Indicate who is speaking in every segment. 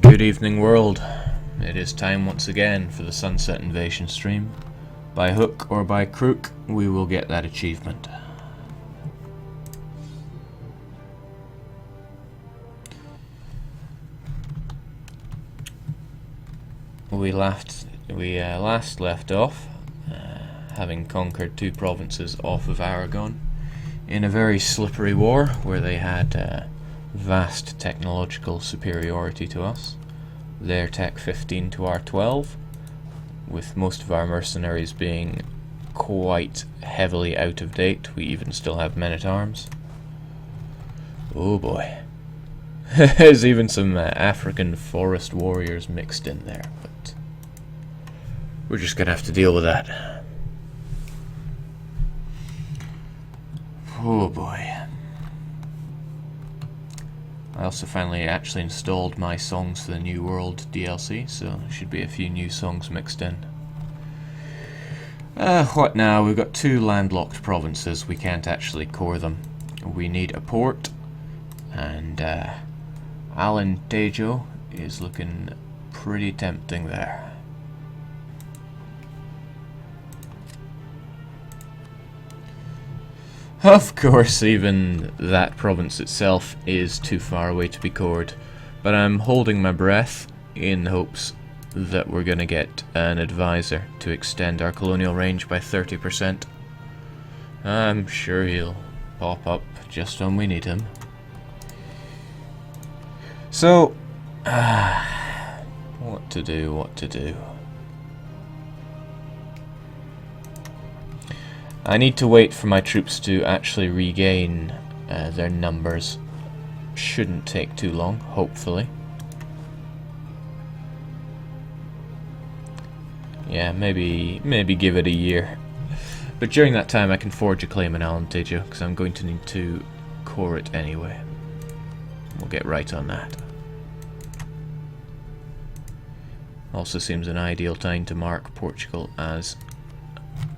Speaker 1: Good evening, world. It is time once again for the Sunset Invasion stream. By hook or by crook, we will get that achievement. We last left off, having conquered two provinces off of Aragon, in a very slippery war where they had vast technological superiority to us. Their tech 15 to our 12, with most of our mercenaries being quite heavily out of date. We even still have men-at-arms. Oh boy. There's even some African forest warriors mixed in there, but we're just gonna have to deal with that. Oh boy. I also finally actually installed my Songs for the New World DLC, so there should be a few new songs mixed in. What now? We've got two landlocked provinces. We can't actually core them. We need a port, and Alentejo is looking pretty tempting there. Of course, even that province itself is too far away to be cored, but I'm holding my breath in hopes that we're going to get an advisor to extend our colonial range by 30%. I'm sure he'll pop up just when we need him. So, what to do? I need to wait for my troops to actually regain their numbers. Shouldn't take too long, hopefully. Yeah, maybe give it a year. But during that time I can forge a claim in Alentejo, because I'm going to need to core it anyway. We'll get right on that. Also seems an ideal time to mark Portugal as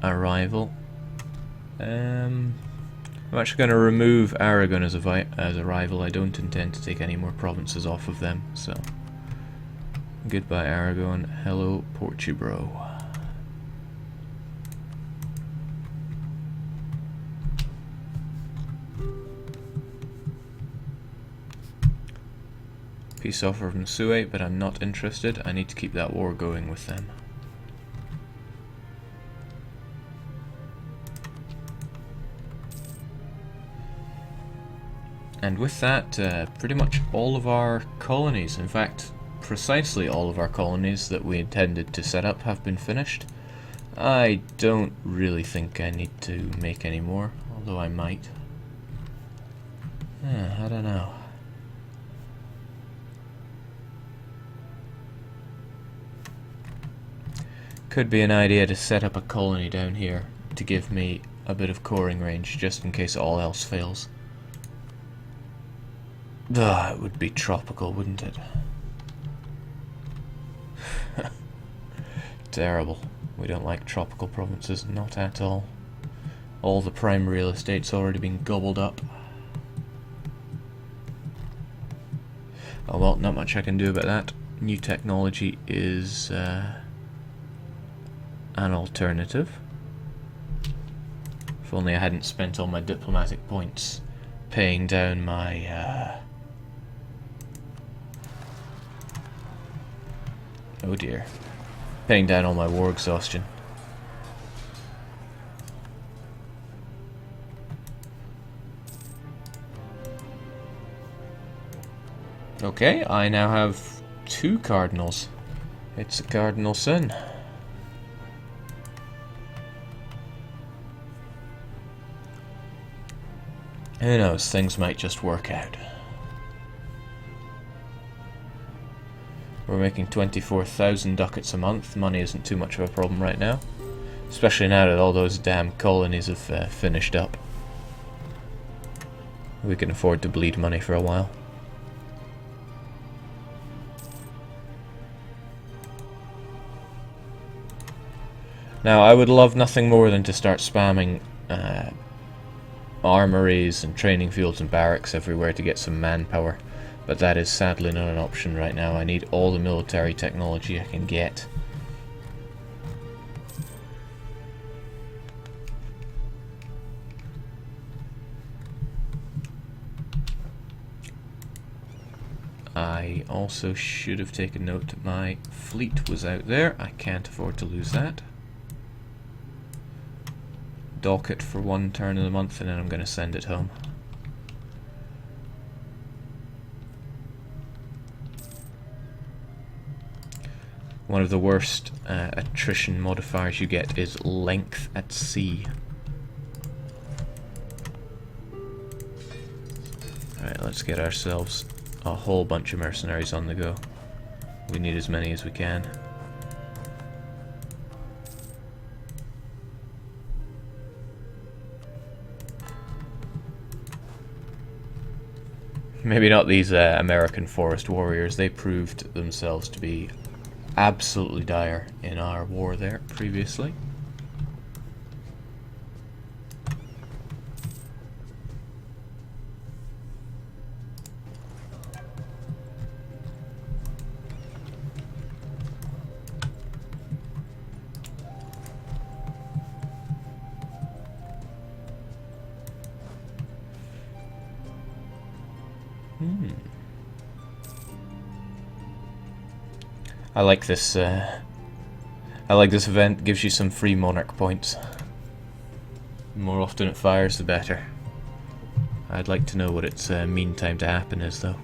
Speaker 1: a rival. I'm actually going to remove Aragon as a rival. I don't intend to take any more provinces off of them, so goodbye Aragon, hello Portubro. Peace offer from Sue, but I'm not interested. I need to keep that war going with them. And with that, pretty much all of our colonies, in fact, precisely all of our colonies that we intended to set up have been finished. I don't really think I need to make any more, although I might. I don't know. Could be an idea to set up a colony down here to give me a bit of coring range, just in case all else fails. It would be tropical, wouldn't it? Terrible. We don't like tropical provinces, not at all. All the prime real estate's already been gobbled up. Oh well, not much I can do about that. New technology is an alternative. If only I hadn't spent all my diplomatic points paying down my oh dear. Paying down all my war exhaustion. Okay, I now have two cardinals. It's a cardinal sin. Who knows, things might just work out. We're making 24,000 ducats a month. Money isn't too much of a problem right now. Especially now that all those damn colonies have finished up. We can afford to bleed money for a while. Now, I would love nothing more than to start spamming armories and training fields and barracks everywhere to get some manpower. But that is sadly not an option right now. I need all the military technology I can get. I also should have taken note that my fleet was out there. I can't afford to lose that. Dock it for one turn of the month and then I'm going to send it home. One of the worst attrition modifiers you get is length at sea. Alright, let's get ourselves a whole bunch of mercenaries on the go. We need as many as we can. Maybe not these American forest warriors. They proved themselves to be absolutely dire in our war there previously. I like this. I like this event. Gives you some free monarch points. The more often it fires, the better. I'd like to know what its mean time to happen is, though.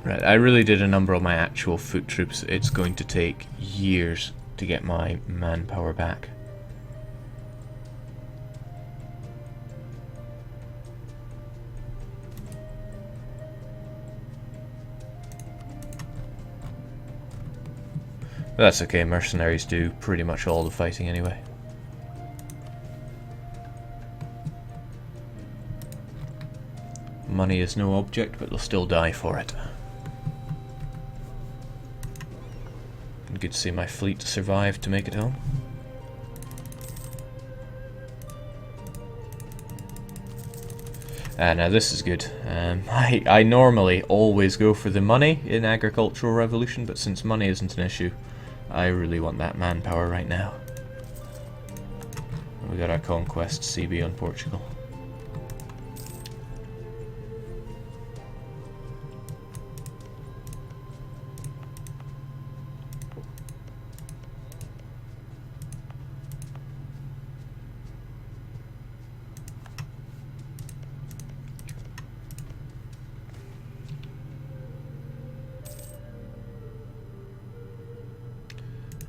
Speaker 1: Right, I really did a number on my actual foot troops. It's going to take years to get my manpower back. But that's okay, mercenaries do pretty much all the fighting anyway. Money is no object, but they'll still die for it. And good to see my fleet survive to make it home. Now this is good. I normally always go for the money in agricultural revolution, but since money isn't an issue, I really want that manpower right now. We got our conquest CB on Portugal.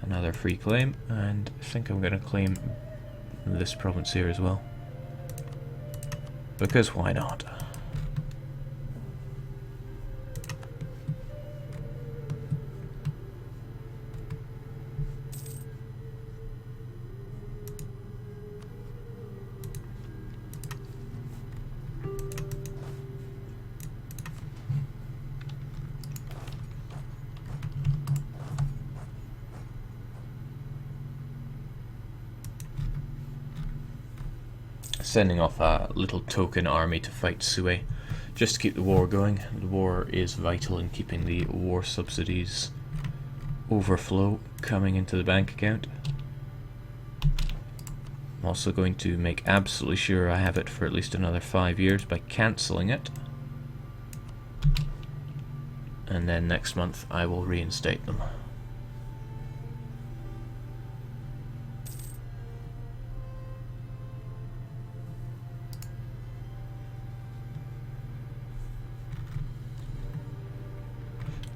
Speaker 1: Another free claim, and I think I'm going to claim this province here as well. Because why not? Sending off a little token army to fight Sue, just to keep the war going. The war is vital in keeping the war subsidies overflow coming into the bank account. I'm also going to make absolutely sure I have it for at least another 5 years by cancelling it. And then next month I will reinstate them.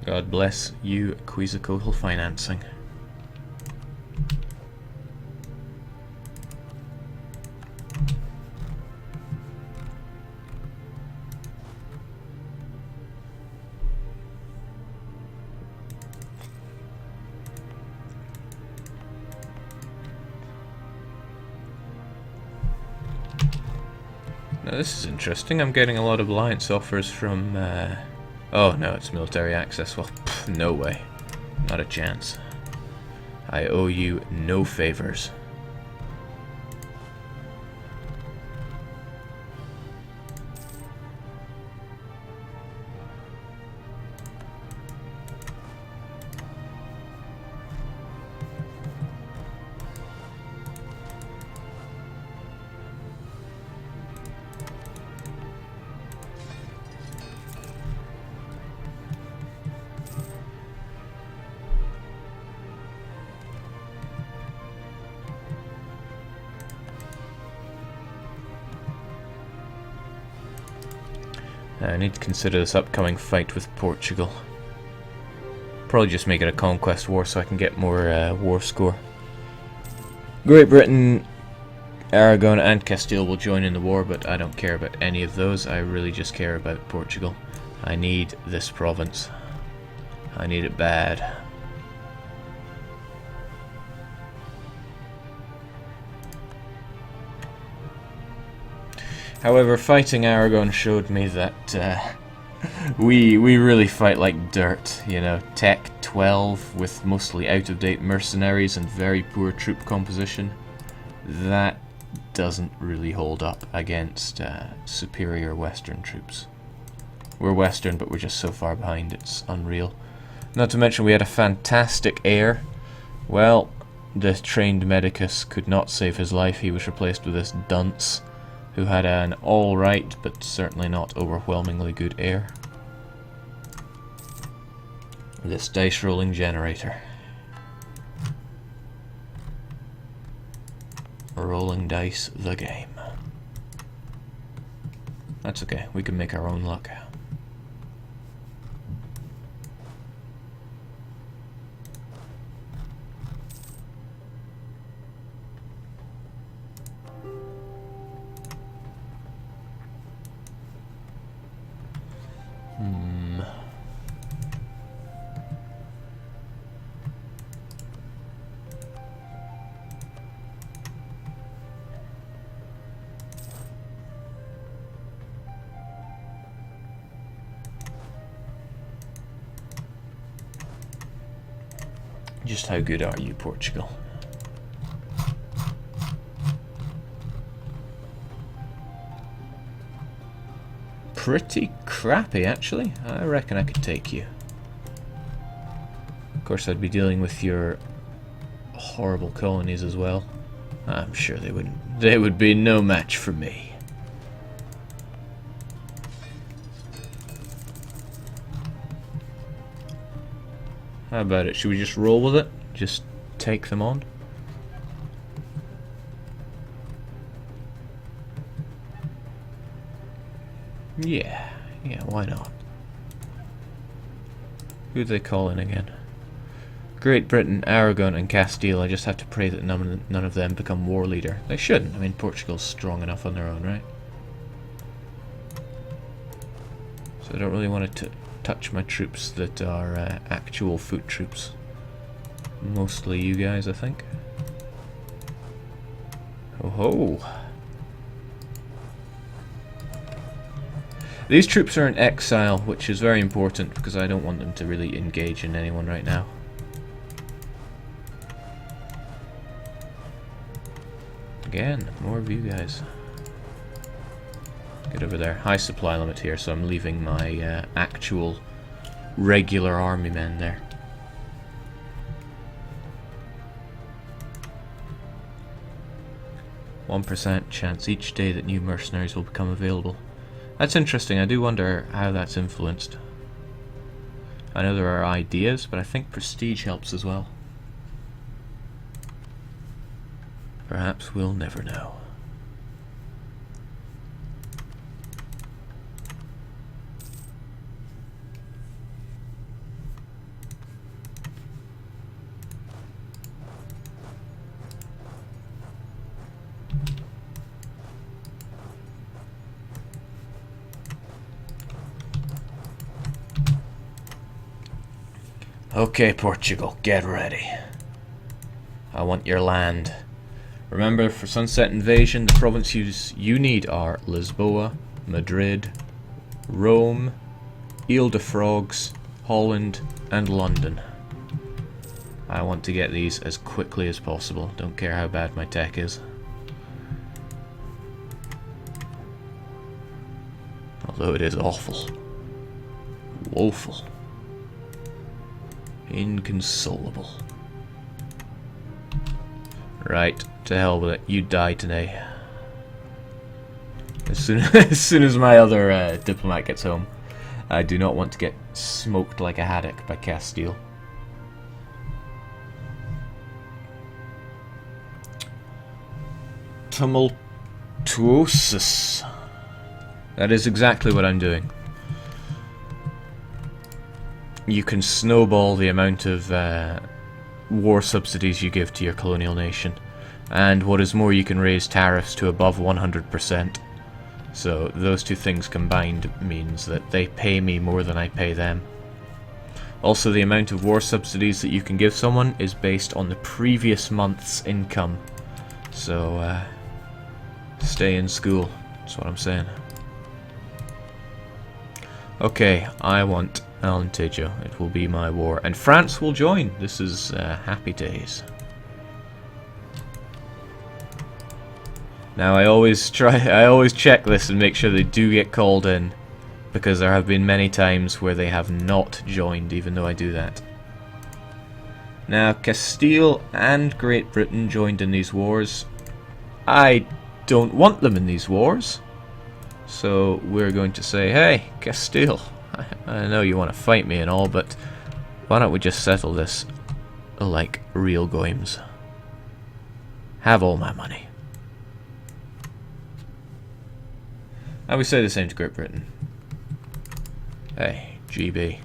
Speaker 1: God bless you, Quetzalcoatl Financing. Now this is interesting. I'm getting a lot of alliance offers from oh no, it's military access. Well, no way. Not a chance. I owe you no favors. I need to consider this upcoming fight with Portugal. Probably just make it a conquest war so I can get more war score. Great Britain, Aragon and Castile will join in the war, but I don't care about any of those. I really just care about Portugal. I need this province. I need it bad. However, fighting Aragon showed me that we really fight like dirt, you know. Tech 12 with mostly out-of-date mercenaries and very poor troop composition. That doesn't really hold up against superior Western troops. We're Western, but we're just so far behind, it's unreal. Not to mention we had a fantastic heir. Well, the trained medicus could not save his life. He was replaced with this dunce who had an alright, but certainly not overwhelmingly good heir. This dice rolling generator. Rolling dice, the game. That's okay, we can make our own luck. Just how good are you, Portugal? Pretty crappy, actually. I reckon I could take you. Of course, I'd be dealing with your horrible colonies as well. I'm sure they wouldn't. They would be no match for me. How about it? Should we just roll with it? Just take them on? Yeah, why not? Who do they call in again? Great Britain, Aragon and Castile. I just have to pray that none of them become war leader. They shouldn't. I mean, Portugal's strong enough on their own, right? So I don't really want to touch my troops that are actual foot troops. Mostly you guys, I think. Oh ho! These troops are in exile, which is very important because I don't want them to really engage in anyone right now. Again, more of you guys. Get over there. High supply limit here, so I'm leaving my actual regular army men there. %1 chance each day that new mercenaries will become available. That's interesting. I do wonder how that's influenced. I know there are ideas, but I think prestige helps as well. Perhaps we'll never know. Okay, Portugal, get ready. I want your land. Remember, for Sunset Invasion, the provinces you need are Lisboa, Madrid, Rome, Ile de Frogs, Holland, and London. I want to get these as quickly as possible. Don't care how bad my tech is. Although it is awful. Woeful. Inconsolable. Right, to hell with it. You die today. As soon as my other diplomat gets home. I do not want to get smoked like a haddock by Castile. Tumultuosus. That is exactly what I'm doing. you can snowball the amount of war subsidies you give to your colonial nation. And what is more, you can raise tariffs to above 100%. So those two things combined means that they pay me more than I pay them. Also, the amount of war subsidies that you can give someone is based on the previous month's income. So, stay in school, that's what I'm saying. Okay, I want Alentejo. It will be my war. And France will join. This is happy days. Now I always check this and make sure they do get called in, because there have been many times where they have not joined, even though I do that. Now Castile and Great Britain joined in these wars. I don't want them in these wars, so we're going to say, hey, Castile, I know you want to fight me and all, but why don't we just settle this like real goyms? Have all my money. I would say the same to Great Britain. Hey, GB.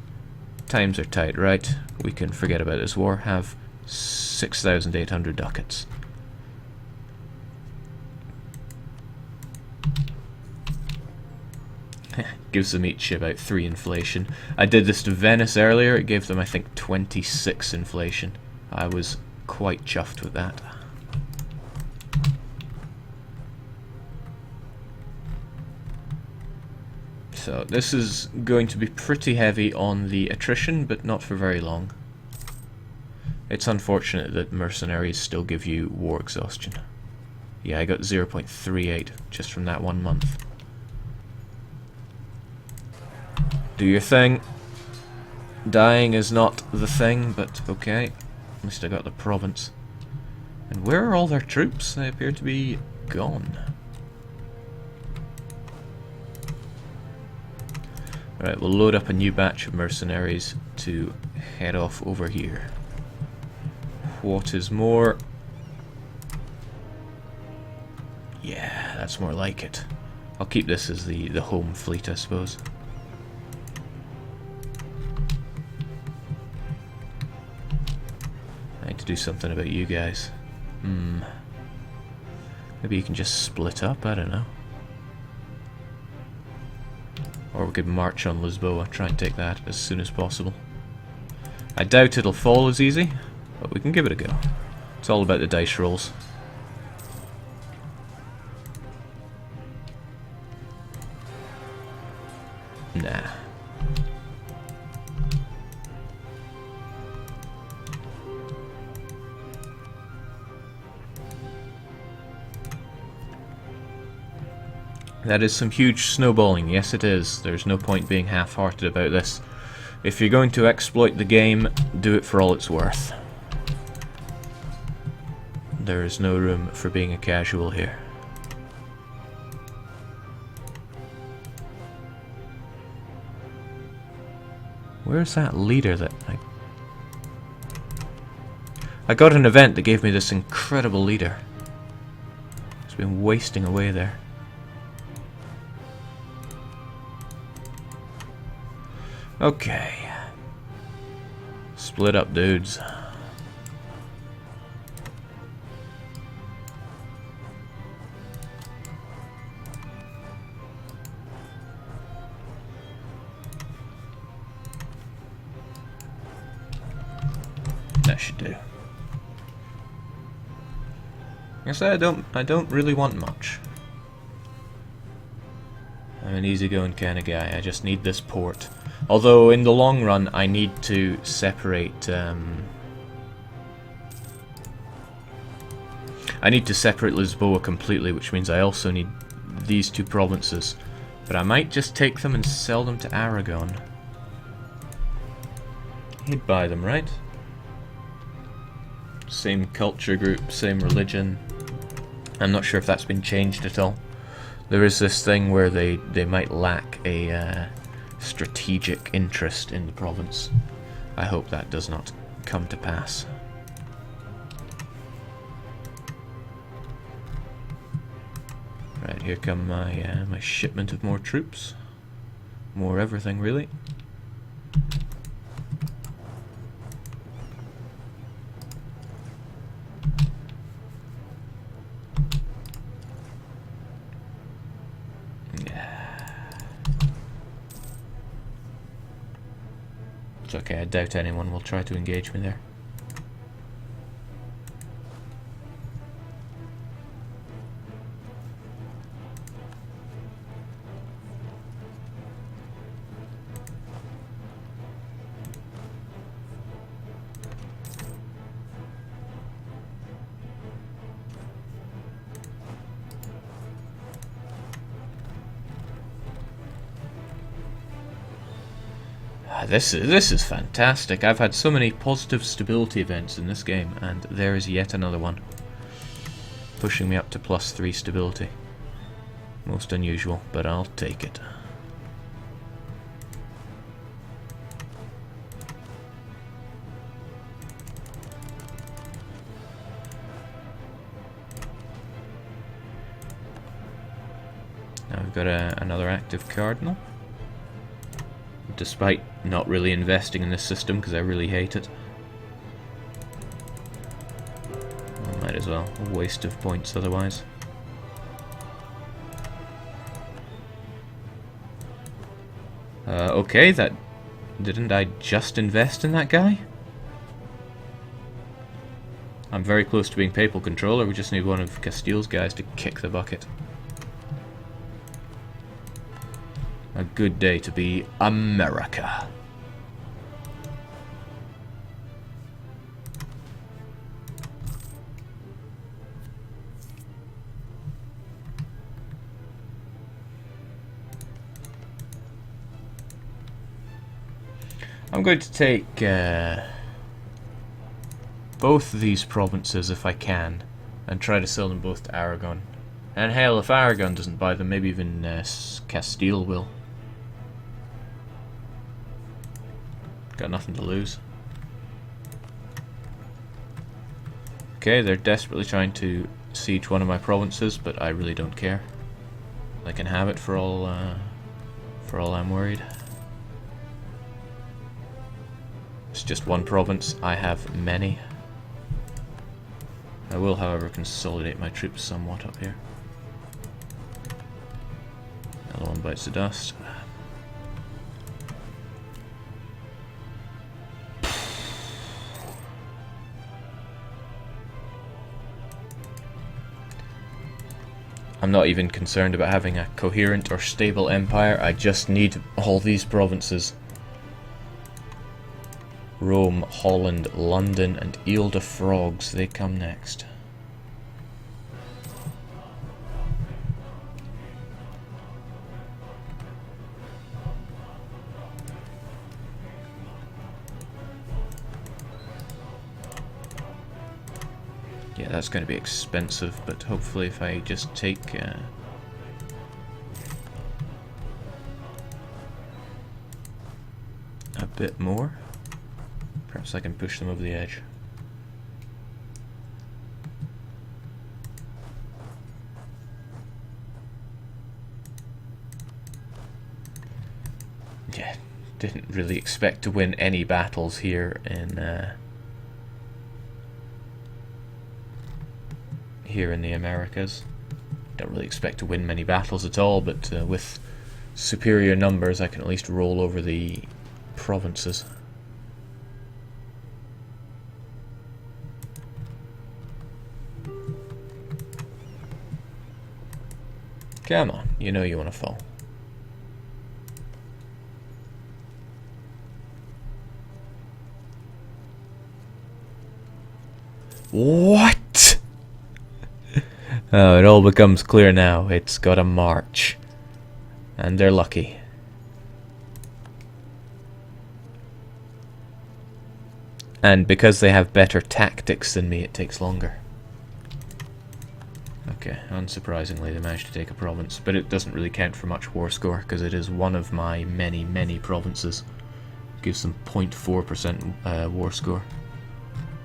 Speaker 1: Times are tight, right? We can forget about this war. Have 6,800 ducats. Gives them each about 3 inflation. I did this to Venice earlier. It gave them, I think, 26 inflation. I was quite chuffed with that. So this is going to be pretty heavy on the attrition, but not for very long. It's unfortunate that mercenaries still give you war exhaustion. Yeah, I got 0.38 just from that 1 month. Do your thing. Dying is not the thing, but okay. At least I got the province. And where are all their troops? They appear to be gone. Alright, we'll load up a new batch of mercenaries to head off over here. What is more? Yeah, that's more like it. I'll keep this as the home fleet, I suppose. I need to do something about you guys. Maybe you can just split up, I don't know. Or we could march on Lisboa, try and take that as soon as possible. I doubt it'll fall as easy, but we can give it a go. It's all about the dice rolls. Nah. That is some huge snowballing, yes it is. There's no point being half-hearted about this. If you're going to exploit the game, do it for all it's worth. There is no room for being a casual here. Where's that leader that I got an event that gave me this incredible leader. It's been wasting away there. Okay. Split up, dudes. That should do. Like I said, I don't really want much. I'm an easygoing kind of guy. I just need this port. Although in the long run, I need to separate. I need to separate Lisboa completely, which means I also need these two provinces. But I might just take them and sell them to Aragon. He'd buy them, right? Same culture group, same religion. I'm not sure if that's been changed at all. There is this thing where they might lack a strategic interest in the province. I hope that does not come to pass. Right, here come my my shipment of more troops. More everything, really. It's okay, I doubt anyone will try to engage me there. This is fantastic. I've had so many positive stability events in this game, and there is yet another one. Pushing me up to +3 stability. Most unusual, but I'll take it. Now we've got another active cardinal. Despite not really investing in this system because I really hate it. I might as well. A waste of points otherwise. Okay, that... Didn't I just invest in that guy? I'm very close to being Papal Controller, we just need one of Castile's guys to kick the bucket. A good day to be America. I'm going to take both of these provinces if I can, and try to sell them both to Aragon. And hell, if Aragon doesn't buy them, maybe even Castile will. Got nothing to lose. Okay, they're desperately trying to siege one of my provinces, but I really don't care. I can have it for all I'm worried. It's just one province. I have many. I will, however, consolidate my troops somewhat up here. Another one bites the dust. I'm not even concerned about having a coherent or stable empire, I just need all these provinces. Rome, Holland, London, and Ile de Frogs, they come next. Yeah, that's going to be expensive, but hopefully if I just take a bit more, perhaps I can push them over the edge. Yeah, didn't really expect to win any battles here in the Americas. Don't really expect to win many battles at all, but with superior numbers I can at least roll over the provinces. Come on, you know you want to fall. What? Oh, it all becomes clear now. It's got a march. And they're lucky. And because they have better tactics than me, it takes longer. Okay, unsurprisingly they managed to take a province, but it doesn't really count for much war score, because it is one of my many, many provinces. It gives them 0.4% war score.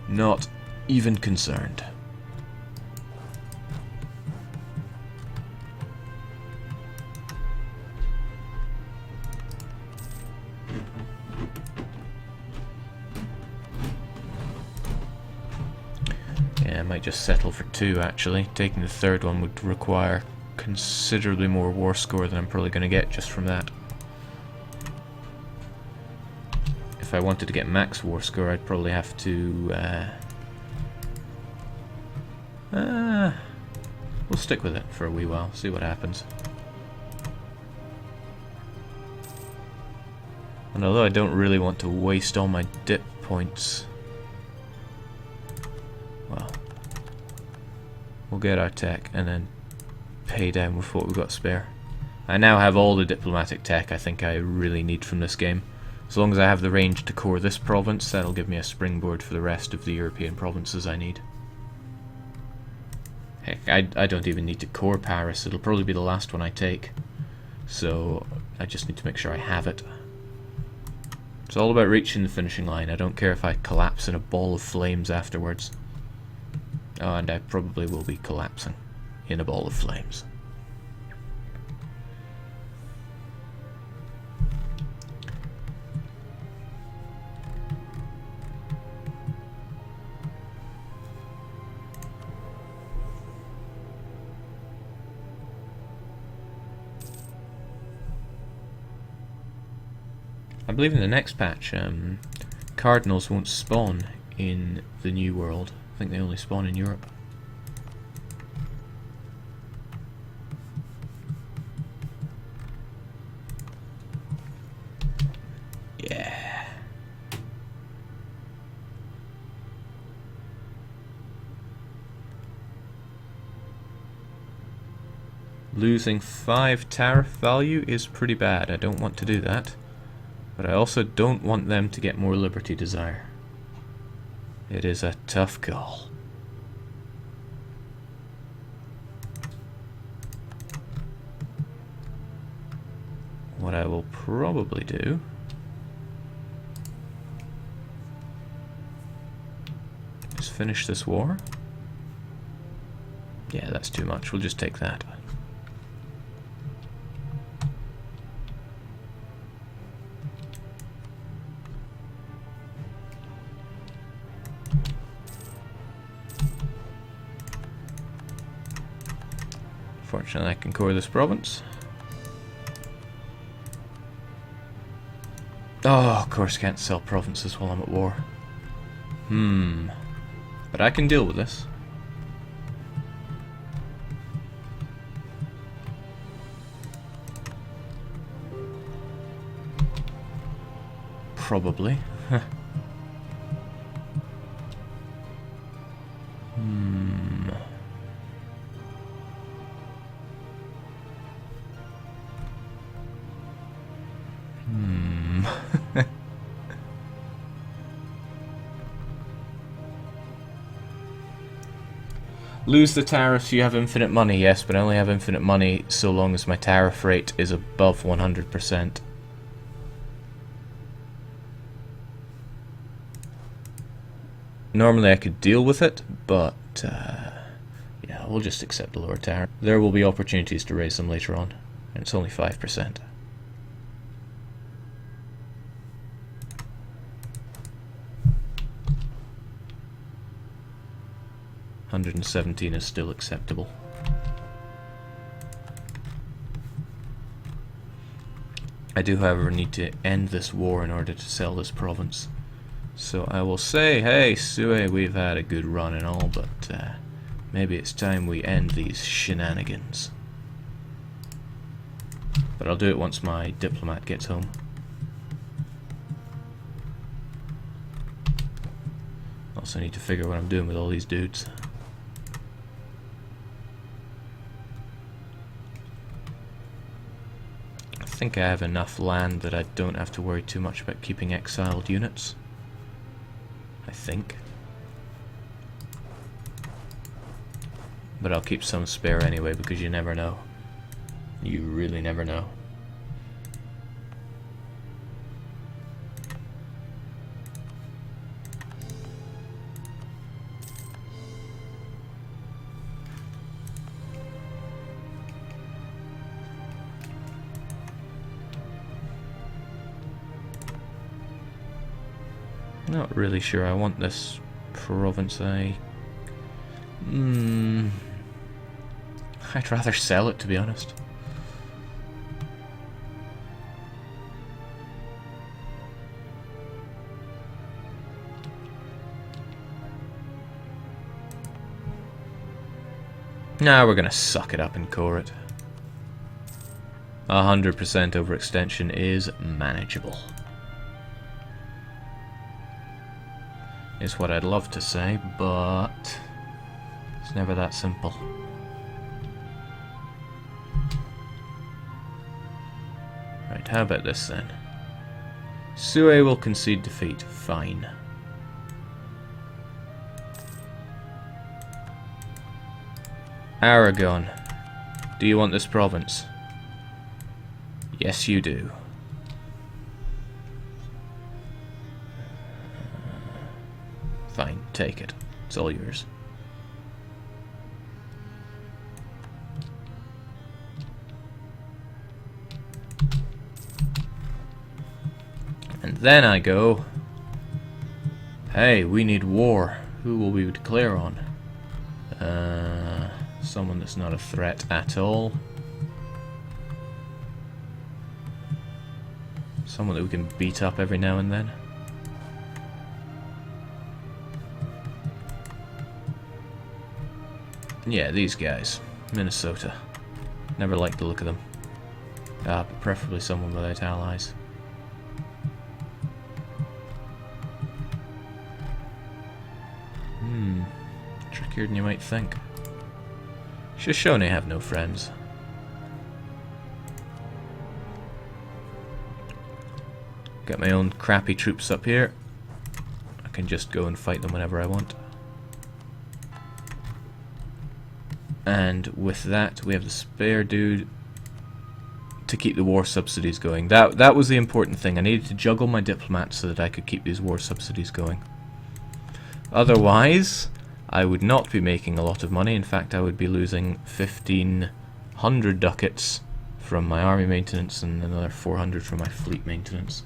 Speaker 1: Not even concerned. Yeah, I might just settle for 2 actually. Taking the third one would require considerably more war score than I'm probably going to get just from that. If I wanted to get max war score, I'd probably have to... we'll stick with it for a wee while, see what happens. And although I don't really want to waste all my dip points, well, we'll get our tech and then pay down with what we've got spare. I now have all the diplomatic tech I think I really need from this game. As long as I have the range to core this province, that'll give me a springboard for the rest of the European provinces I need. Heck, I don't even need to core Paris, it'll probably be the last one I take. So I just need to make sure I have it. It's all about reaching the finishing line. I don't care if I collapse in a ball of flames afterwards. Oh, and I probably will be collapsing in a ball of flames. I believe in the next patch, cardinals won't spawn in the New World. I think they only spawn in Europe. Yeah. Losing 5 tariff value is pretty bad. I don't want to do that. But I also don't want them to get more liberty desire. It is a tough call. What I will probably do is finish this war. Yeah, that's too much. We'll just take that. Fortunately, I can core this province. Oh, of course, can't sell provinces while I'm at war. But I can deal with this. Probably. Lose the tariffs, you have infinite money, yes, but I only have infinite money so long as my tariff rate is above 100%. Normally I could deal with it, but yeah, we'll just accept the lower tariff. There will be opportunities to raise them later on, and it's only 5%. $117 is still acceptable. I do, however, need to end this war in order to sell this province. So I will say, hey, Sue, we've had a good run and all, but maybe it's time we end these shenanigans. But I'll do it once my diplomat gets home. Also need to figure what I'm doing with all these dudes. I think I have enough land that I don't have to worry too much about keeping exiled units. I think. But I'll keep some spare anyway, because you never know. You really never know. Not really sure I want this province. I'd rather sell it, to be honest. Nah, we're gonna suck it up and core it. 100% overextension is manageable. Is what I'd love to say, but it's never that simple. Right, how about this then? Sue will concede defeat. Fine. Aragon, do you want this province? Yes, you do. Fine, take it. It's all yours. And then I go, hey, we need war. Who will we declare on? Someone that's not a threat at all. Someone that we can beat up every now and then. Yeah, these guys. Minnesota. Never liked the look of them. But preferably someone without allies. Trickier than you might think. Shoshone have no friends. Got my own crappy troops up here. I can just go and fight them whenever I want. And with that, we have the spare dude to keep the war subsidies going. That was the important thing. I needed to juggle my diplomats so that I could keep these war subsidies going. Otherwise, I would not be making a lot of money. In fact, I would be losing 1,500 ducats from my army maintenance and another 400 from my fleet maintenance.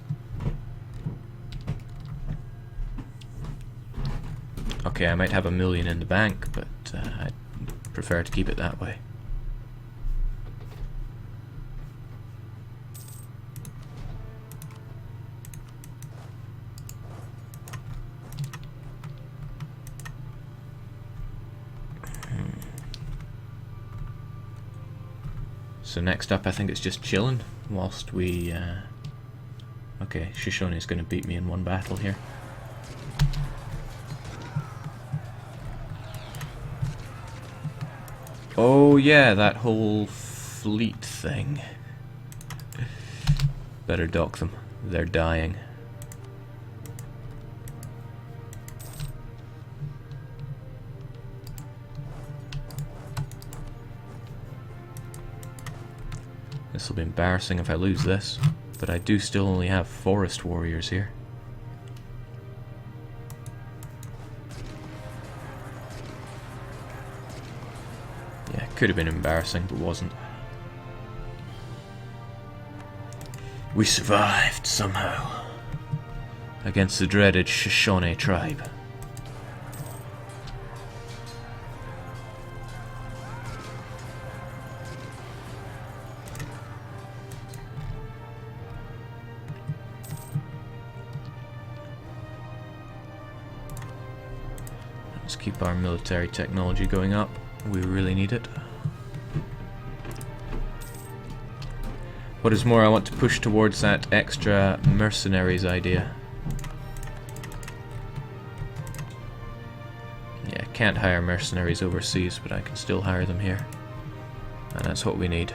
Speaker 1: Okay, I might have 1 million in the bank, but I'd prefer to keep it that way. So next up, I think it's just chilling whilst we... Okay, Shoshone's going to beat me in one battle here. Oh yeah, that whole fleet thing. Better dock them. They're dying. This will be embarrassing if I lose this, but I do still only have forest warriors here. Yeah, could have been embarrassing, but wasn't. We survived somehow against the dreaded Shoshone tribe. Let's keep our military technology going up. We really need it. What is more, I want to push towards that extra mercenaries idea. Yeah, I can't hire mercenaries overseas, but I can still hire them here. And that's what we need.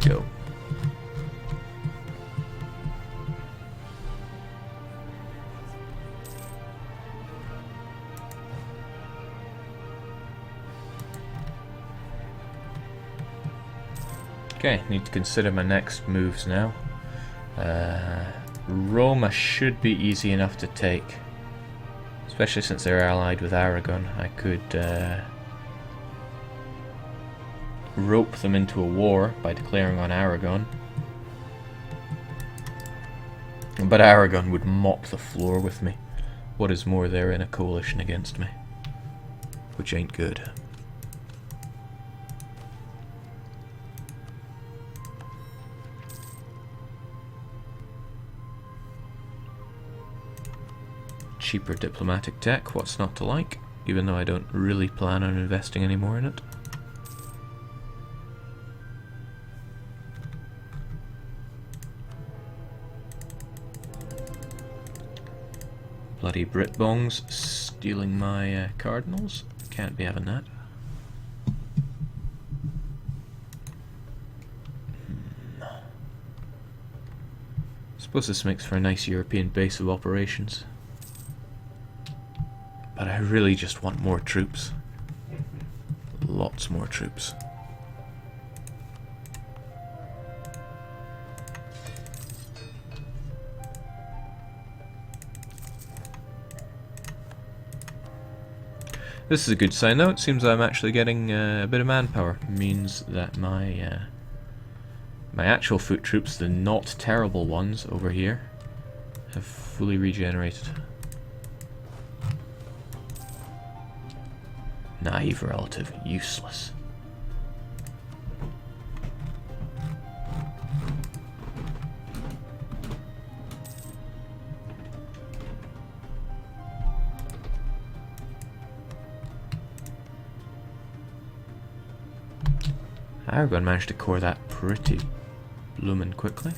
Speaker 1: Go. Okay, need to consider my next moves now. Roma should be easy enough to take, especially since they're allied with Aragon. I could rope them into a war by declaring on Aragon, but Aragon would mop the floor with me. What is more, they're in a coalition against me, which ain't good. cheaper diplomatic tech, what's not to like, even though I don't really plan on investing any more in it. Bloody Britbongs stealing my cardinals. Can't be having that. Suppose this makes for a nice European base of operations. But I really just want more troops. Lots more troops. This is a good sign though. It seems I'm actually getting a bit of manpower. It means that my my actual foot troops, the not terrible ones over here, have fully regenerated. Naive relative, useless. Aragon managed to core that pretty bloomin' quickly.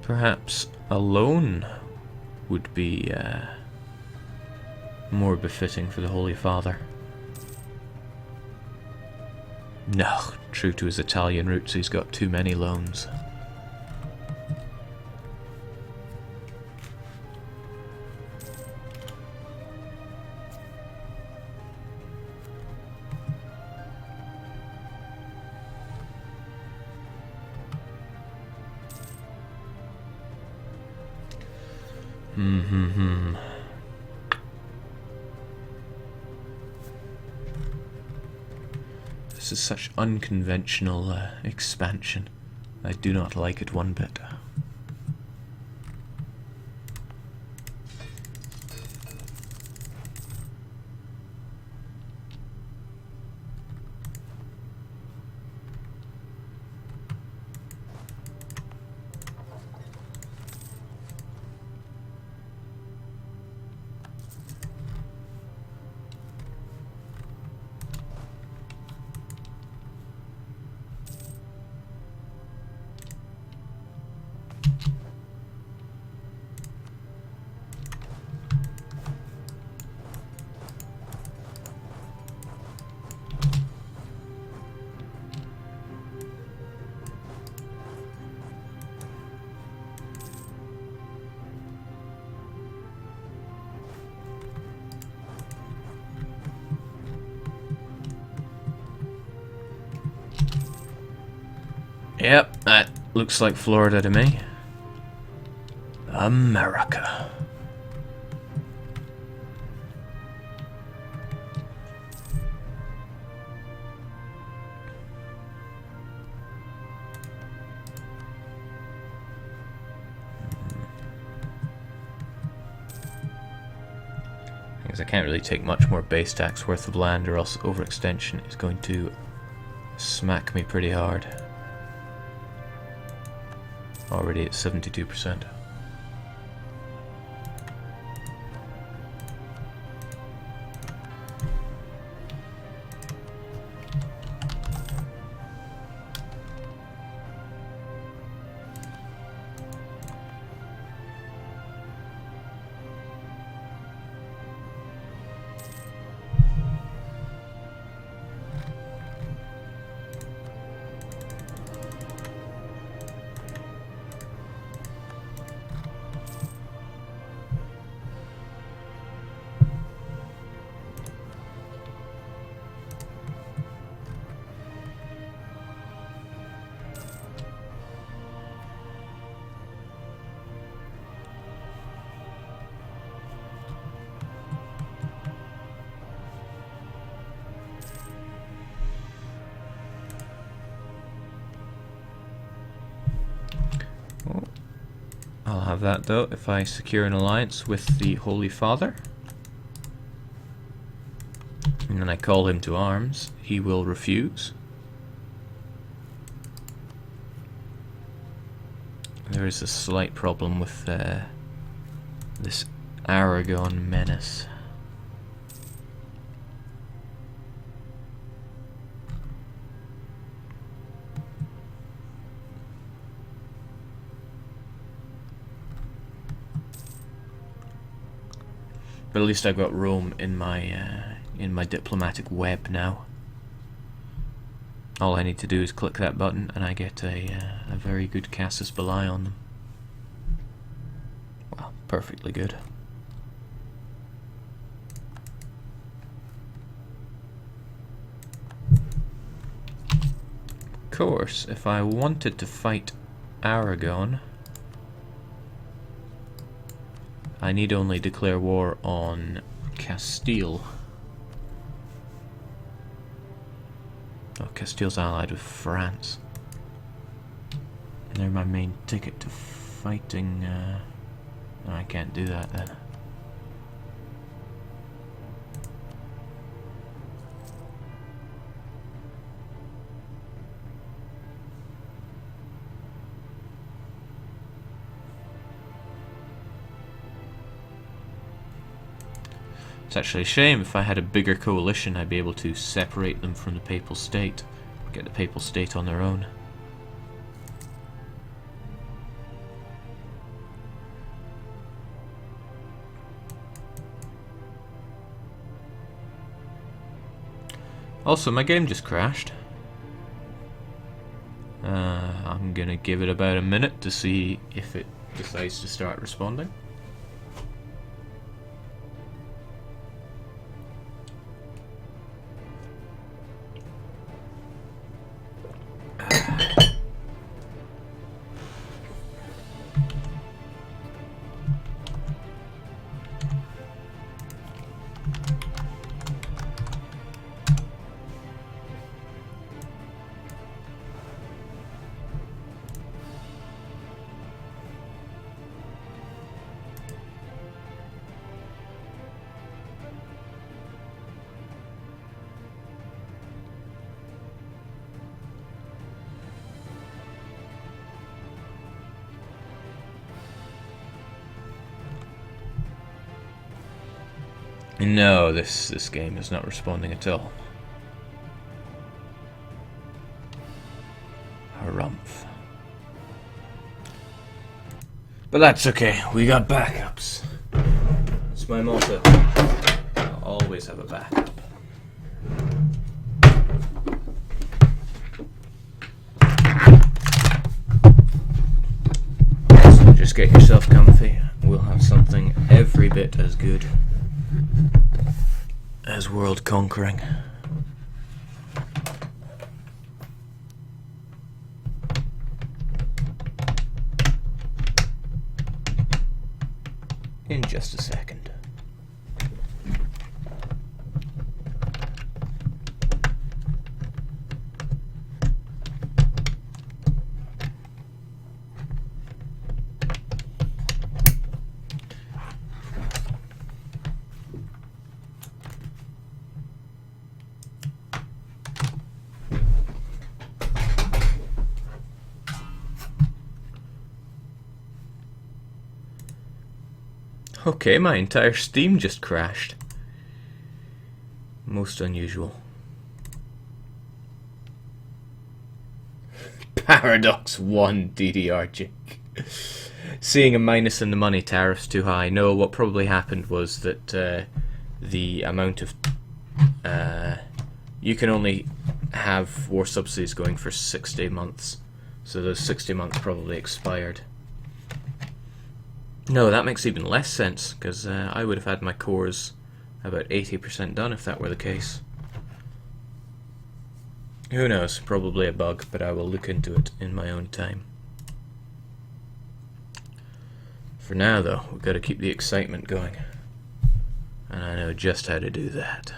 Speaker 1: Perhaps a loan would be more befitting for the Holy Father. No, true to his Italian roots, he's got too many loans. This is such unconventional expansion. I do not like it one bit. Yep, that looks like Florida to me. America. Because I can't really take much more base tax worth of land, or else overextension is going to smack me pretty hard. Already at 72%. have that though if I secure an alliance with the Holy Father. And then I call him to arms. He will refuse. There is a slight problem with this Aragon menace. But at least I've got Rome in my diplomatic web now. All I need to do is click that button and I get a very good casus belli on them. Well, perfectly good. Of course, if I wanted to fight Aragon, I need only declare war on Castile. Oh, Castile's allied with France. They're my main ticket to fighting. No, I can't do that then. It's actually a shame. If I had a bigger coalition, I'd be able to separate them from the Papal State. Get the Papal State on their own. Also, my game just crashed. I'm gonna give it about a minute to see if it decides to start responding. No, this game is not responding at all. Harumph. But that's okay, we got backups. That's my motto. I'll always have a backup. So just get yourself comfy. We'll have something every bit as good as world conquering. In just a second. Okay, my entire Steam just crashed. Most unusual. Paradox 1 DDR jig. Seeing a minus in the money, tariffs too high. No, what probably happened was that the amount of... you can only have war subsidies going for 60 months. So those 60 months probably expired. No, that makes even less sense, because I would have had my cores about 80% done if that were the case. Who knows, probably a bug, but I will look into it in my own time. For now though, we've got to keep the excitement going. And I know just how to do that.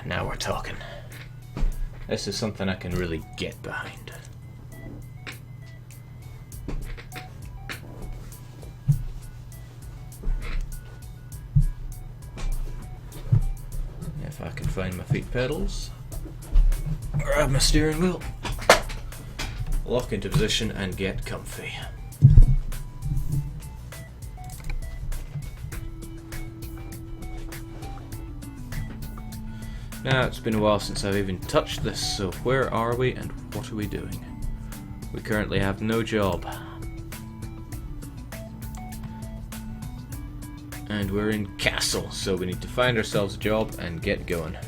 Speaker 1: now we're talking. This is something I can really get behind. If I can find my feet pedals, grab my steering wheel, lock into position and get comfy. Now, it's been a while since I've even touched this, so where are we and what are we doing? We currently have no job. And we're in Castle, so we need to find ourselves a job and get going.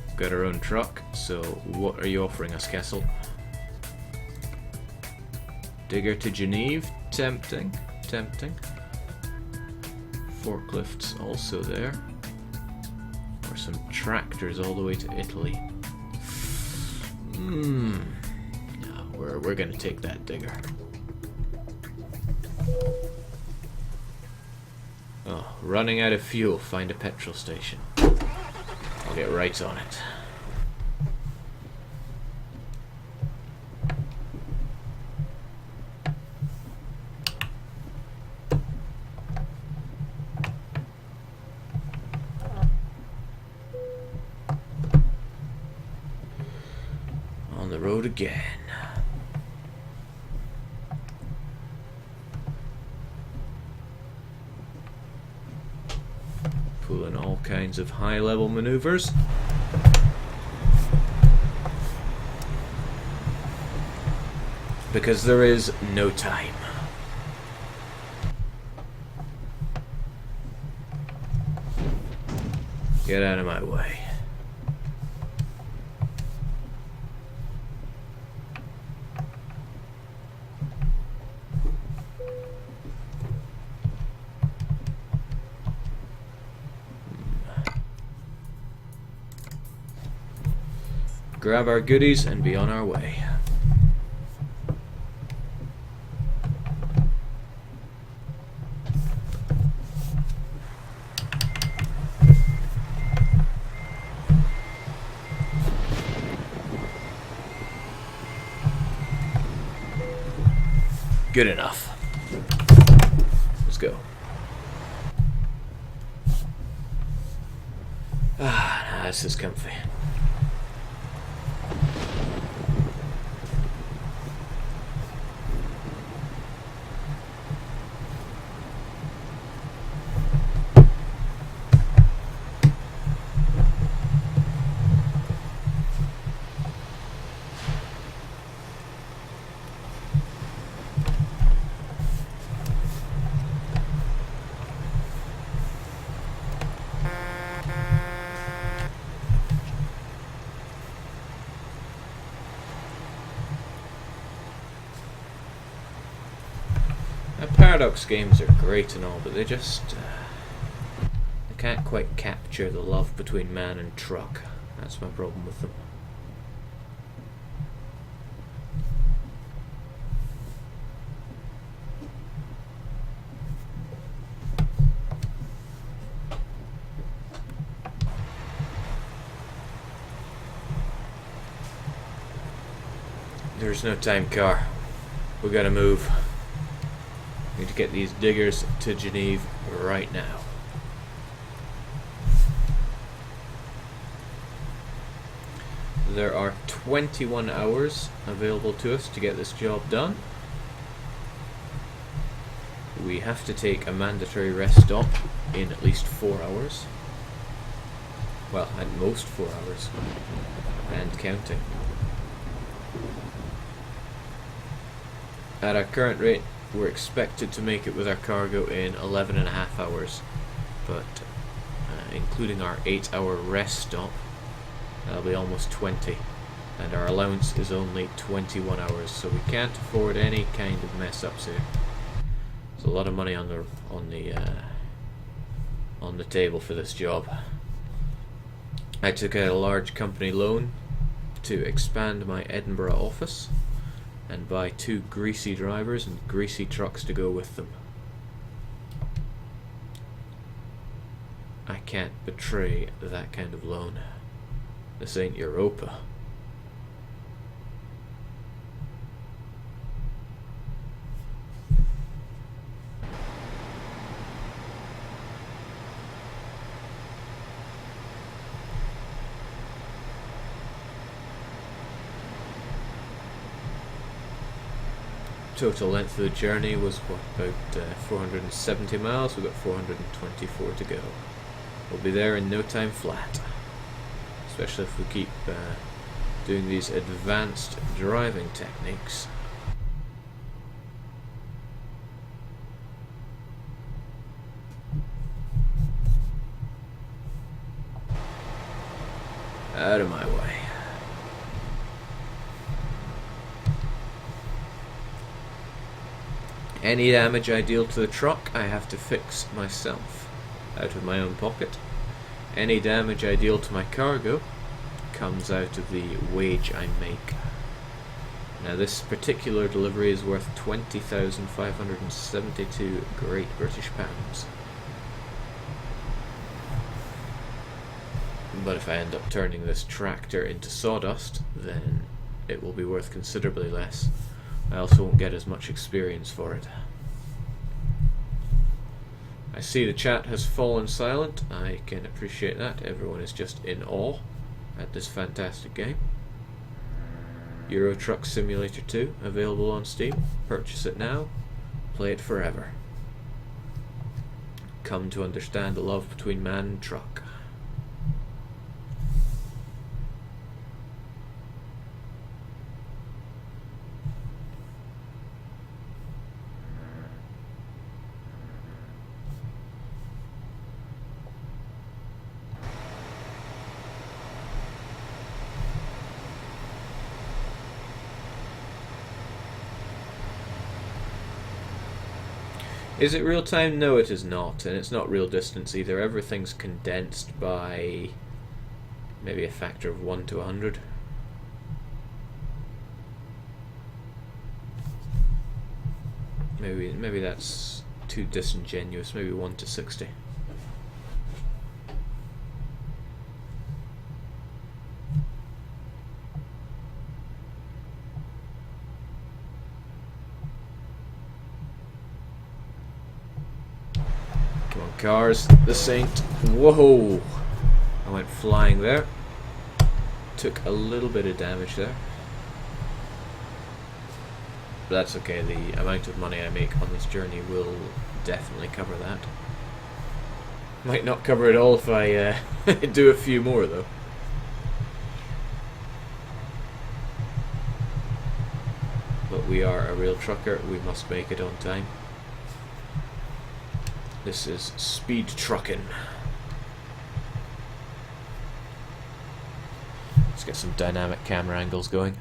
Speaker 1: We've got our own truck, so what are you offering us, Castle? Digger to Geneva, tempting, tempting. Forklifts also there. Or some tractors all the way to Italy. No, we're gonna take that digger. Oh, running out of fuel. Find a petrol station. I'll get right on it. On the road again. Pulling all kinds of high-level maneuvers. Because there is no time. Get out of my way. Grab our goodies and be on our way. Good enough. Let's go. This is comfy. Paradox games are great and all, but they just they can't quite capture the love between man and truck. That's my problem with them. There's no time, car. We gotta move. Need to get these diggers to Geneva right now. There are 21 hours available to us to get this job done. We have to take a mandatory rest stop in at least 4 hours. Well, at most 4 hours. And counting. At our current rate, we're expected to make it with our cargo in 11.5 hours, but including our 8-hour rest stop, that'll be almost 20, and our allowance is only 21 hours, so we can't afford any kind of mess ups here. There's a lot of money on the table for this job. I took out a large company loan to expand my Edinburgh office and buy 2 greasy drivers and greasy trucks to go with them. I can't betray that kind of loan. This ain't Europa. Total length of the journey was what, about 470 miles. We've got 424 to go. We'll be there in no time flat, especially if we keep doing these advanced driving techniques. Out of my way. Any damage I deal to the truck, I have to fix myself, out of my own pocket. Any damage I deal to my cargo comes out of the wage I make. Now this particular delivery is worth 20,572 Great British pounds. But if I end up turning this tractor into sawdust, then it will be worth considerably less. I also won't get as much experience for it. I see the chat has fallen silent. I can appreciate that. Everyone is just in awe at this fantastic game. Euro Truck Simulator 2, available on Steam. Purchase it now. Play it forever. Come to understand the love between man and truck. Is it real time? No, it is not, and it's not real distance either. Everything's condensed by maybe a factor of 1 to 100. Maybe that's too disingenuous. Maybe 1 to 60. Cars, the Saint. Whoa! I went flying there. Took a little bit of damage there. But that's okay, the amount of money I make on this journey will definitely cover that. Might not cover it all if I do a few more though. But we are a real trucker, we must make it on time. This is speed trucking. Let's get some dynamic camera angles going.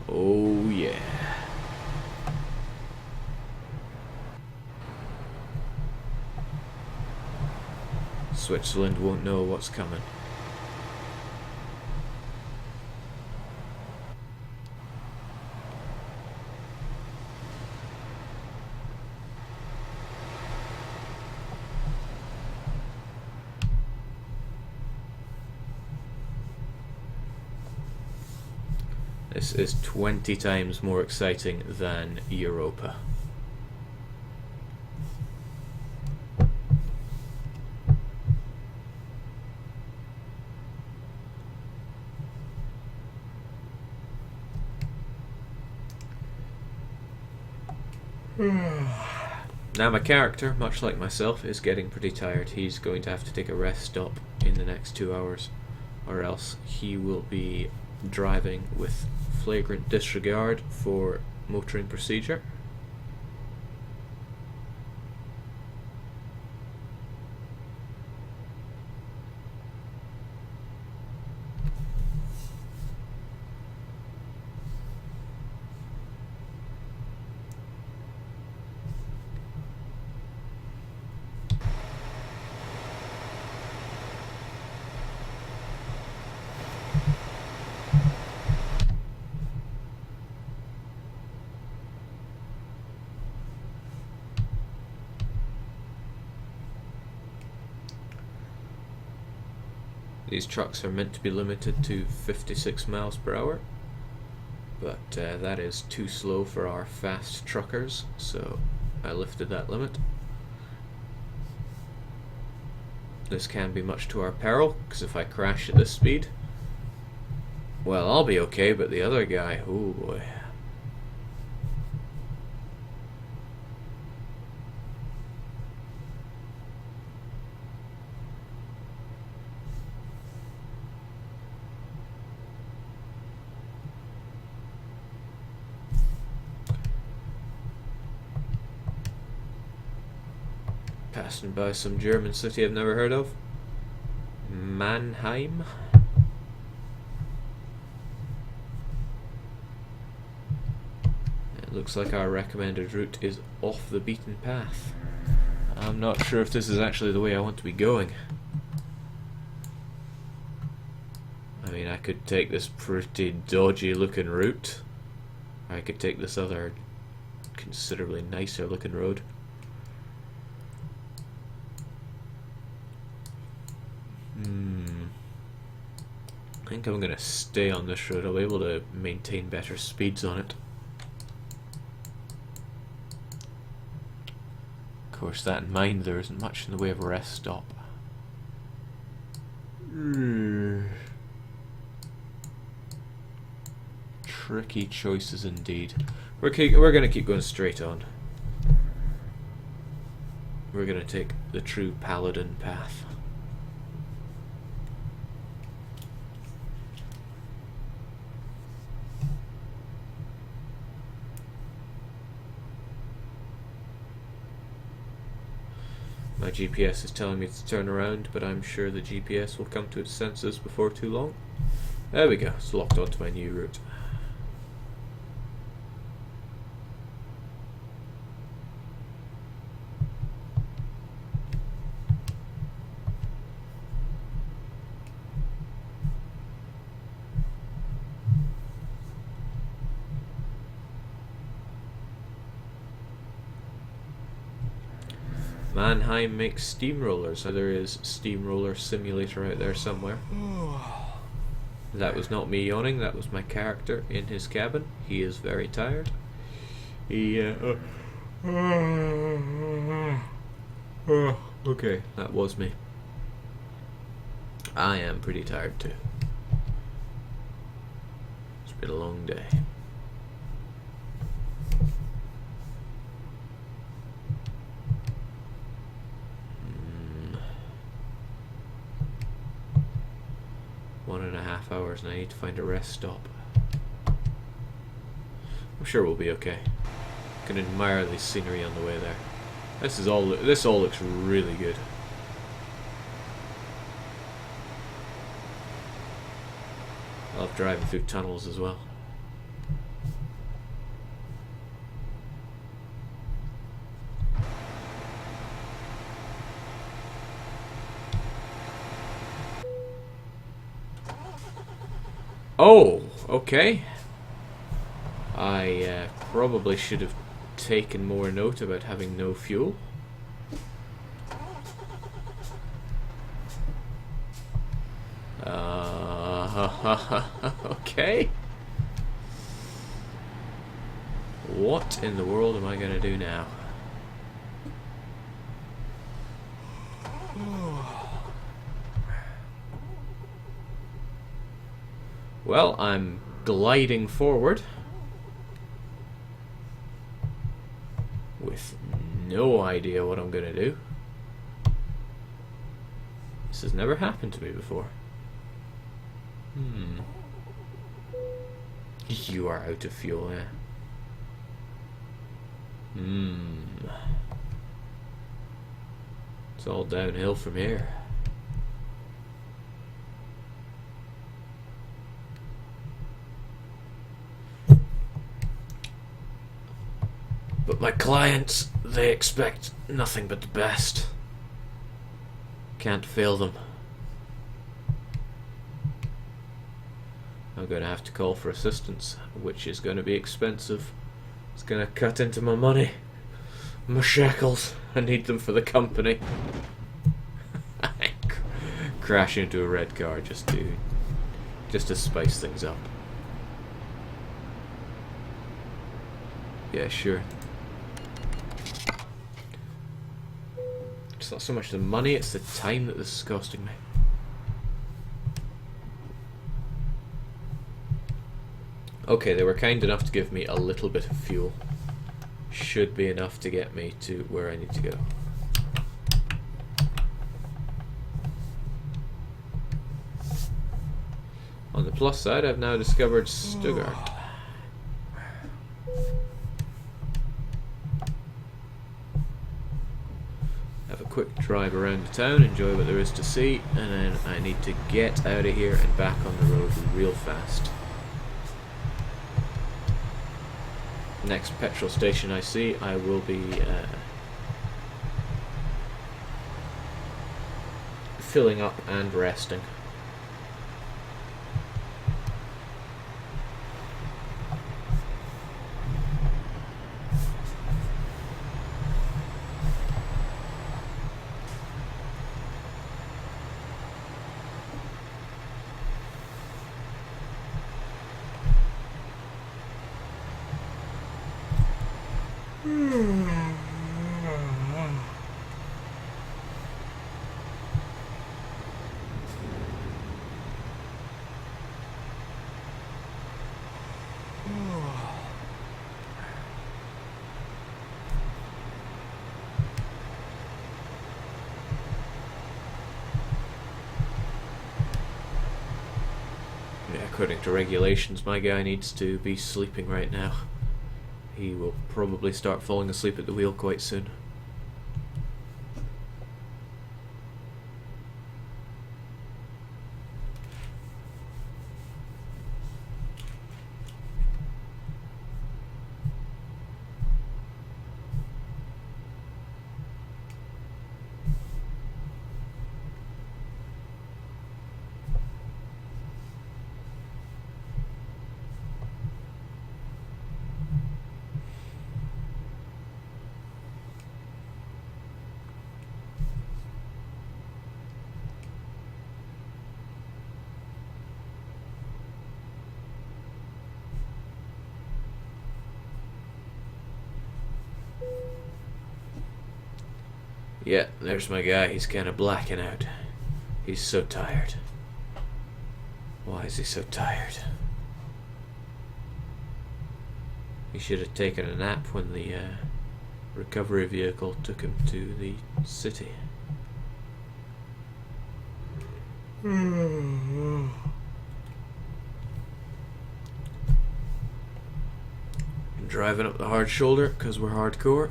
Speaker 1: Oh yeah. Switzerland won't know what's coming. This is 20 times more exciting than Europa. Now my character, much like myself, is getting pretty tired. He's going to have to take a rest stop in the next 2 hours, or else he will be driving with flagrant disregard for motoring procedure. These trucks are meant to be limited to 56 miles per hour, but that is too slow for our fast truckers, so I lifted that limit. This can be much to our peril, because if I crash at this speed, well, I'll be okay, but the other guy, oh boy. Passing by some German city I've never heard of. Mannheim. It looks like our recommended route is off the beaten path. I'm not sure if this is actually the way I want to be going. I mean, I could take this pretty dodgy looking route. Or I could take this other considerably nicer looking road. I think I'm going to stay on this road. I'll be able to maintain better speeds on it. Of course, that in mind, there isn't much in the way of a rest stop. Tricky choices indeed. We're going to keep going straight on. We're going to take the true paladin path. My GPS is telling me to turn around, but I'm sure the GPS will come to its senses before too long. There we go, it's locked onto my new route. Mannheim makes steamrollers, so there is steamroller simulator out there somewhere. That was not me yawning, that was my character in his cabin. He is very tired. Okay, that was me. I am pretty tired too. It's been a long day. One and a half hours and I need to find a rest stop. I'm sure we'll be okay. Can admire the scenery on the way there. This all looks really good. I love driving through tunnels as well. Oh, okay. I probably should have taken more note about having no fuel. Okay. What in the world am I going to do now? Well, I'm gliding forward with no idea what I'm gonna do. This has never happened to me before. You are out of fuel, eh? It's all downhill from here. But my clients, they expect nothing but the best. Can't fail them. I'm going to have to call for assistance, which is going to be expensive. It's going to cut into my money. My shekels. I need them for the company. crash into a red car just to spice things up. Yeah, sure. It's not so much the money, it's the time that this is costing me. Okay, they were kind enough to give me a little bit of fuel. Should be enough to get me to where I need to go. On the plus side, I've now discovered Stuttgart. Have a quick drive around the town, enjoy what there is to see, and then I need to get out of here and back on the road real fast. Next petrol station I see, I will be filling up and resting. According to regulations, my guy needs to be sleeping right now. He will probably start falling asleep at the wheel quite soon. Yeah, there's my guy. He's kind of blacking out. He's so tired. Why is he so tired? He should have taken a nap when the recovery vehicle took him to the city. Driving up the hard shoulder because we're hardcore.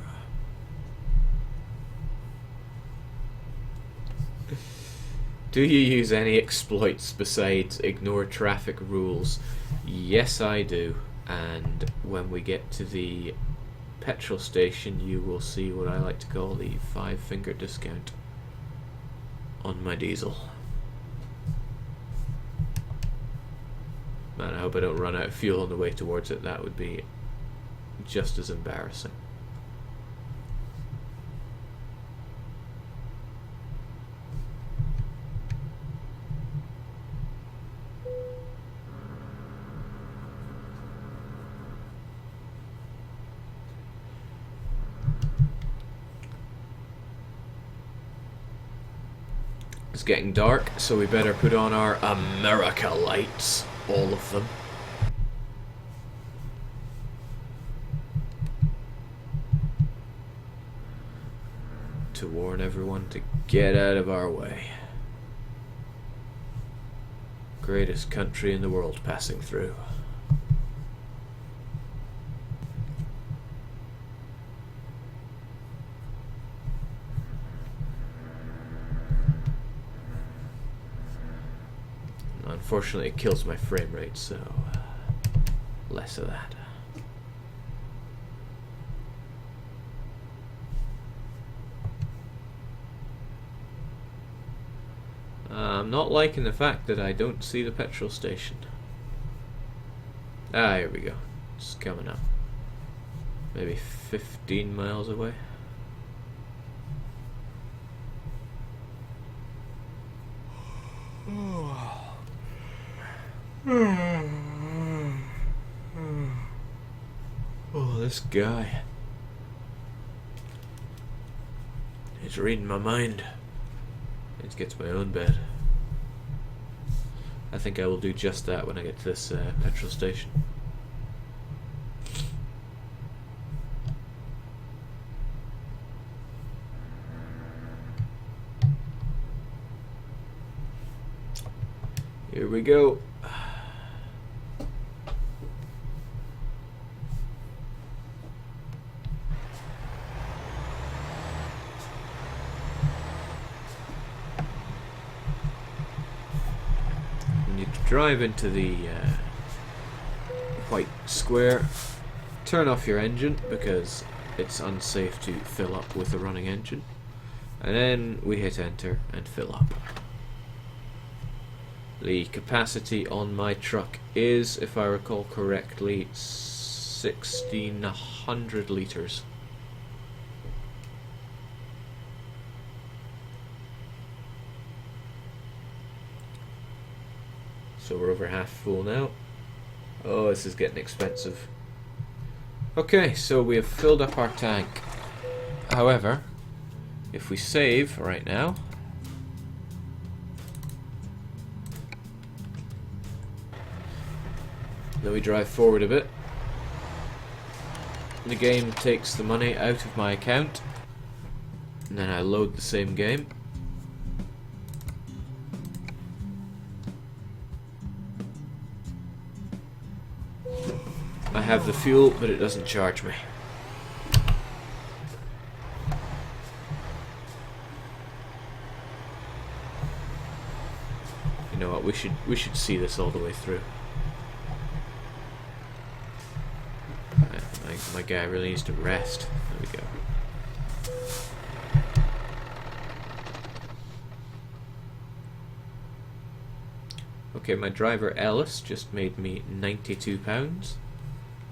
Speaker 1: Do you use any exploits besides ignore traffic rules? Yes, I do. And when we get to the petrol station, you will see what I like to call the 5-finger discount on my diesel. Man, I hope I don't run out of fuel on the way towards it. That would be just as embarrassing. It's getting dark, so we better put on our America lights, all of them. To warn everyone to get out of our way. Greatest country in the world passing through. Unfortunately, it kills my frame rate, so less of that. I'm not liking the fact that I don't see the petrol station. Ah, here we go. It's coming up. Maybe 15 miles away. Oh, this guy. He's reading my mind. I need to get to my own bed. I think I will do just that when I get to this petrol station. Here we go. You drive into the white square, turn off your engine because it's unsafe to fill up with a running engine, and then we hit enter and fill up. The capacity on my truck is, if I recall correctly, 1600 litres. So we're over half full now. Oh, this is getting expensive. Okay, so we have filled up our tank. However, if we save right now, then we drive forward a bit, the game takes the money out of my account, and then I load the same game. I have the fuel, but it doesn't charge me. You know what, we should see this all the way through. My guy really needs to rest. There we go. Okay, my driver Ellis just made me £92.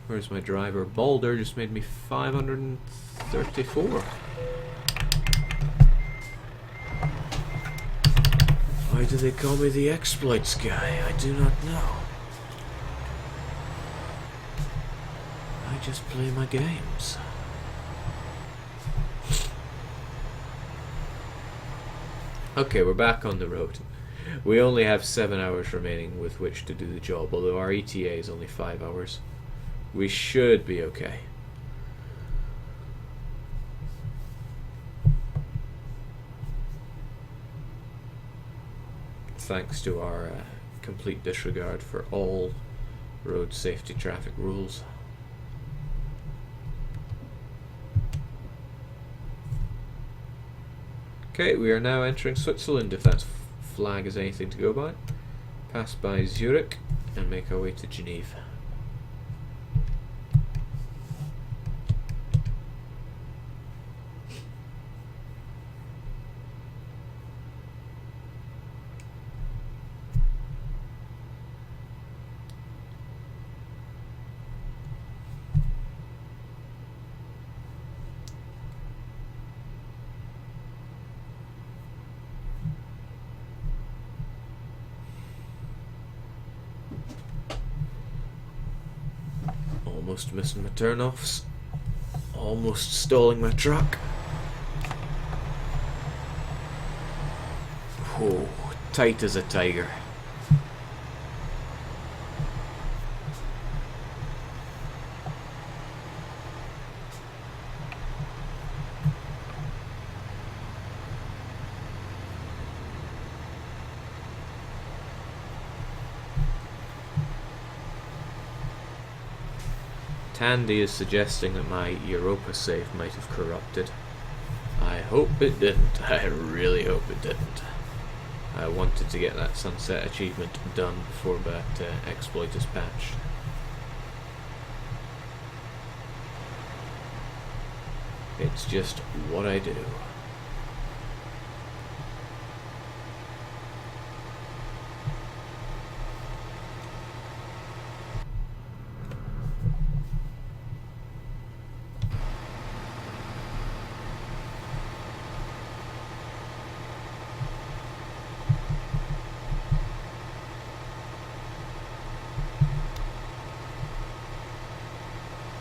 Speaker 1: Whereas my driver Balder just made me 534. Why do they call me the exploits guy? I do not know. I just play my games. Okay, we're back on the road. We only have 7 hours remaining with which to do the job, although our ETA is only 5 hours. We should be okay. Thanks to our complete disregard for all road safety traffic rules. Okay, we are now entering Switzerland, if that flag is anything to go by. Pass by Zurich and make our way to Geneva. Almost missing my turnoffs. Almost stalling my truck. Oh, tight as a tiger. Tandy is suggesting that my Europa save might have corrupted. I hope it didn't. I really hope it didn't. I wanted to get that sunset achievement done before that exploit is patched. It's just what I do.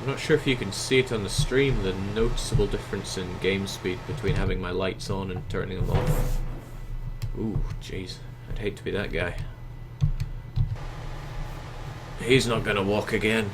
Speaker 1: I'm not sure if you can see it on the stream, the noticeable difference in game speed between having my lights on and turning them off. Ooh, jeez. I'd hate to be that guy. He's not gonna walk again.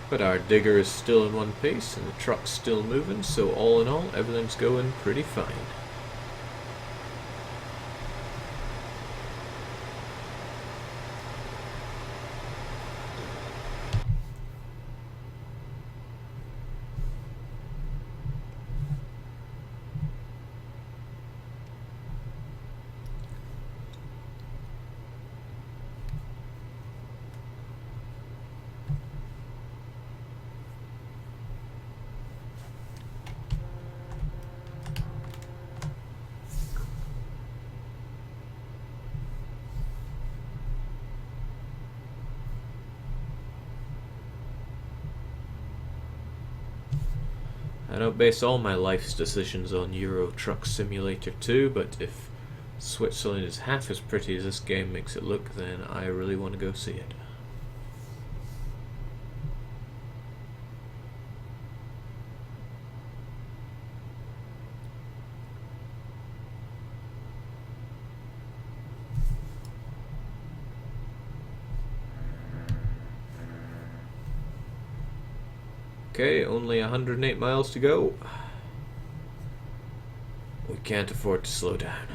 Speaker 1: But our digger is still in one piece and the truck's still moving, so all in all, everything's going pretty fine. I don't base all my life's decisions on Euro Truck Simulator 2, but if Switzerland is half as pretty as this game makes it look, then I really want to go see it. Okay, only 108 miles to go. We can't afford to slow down.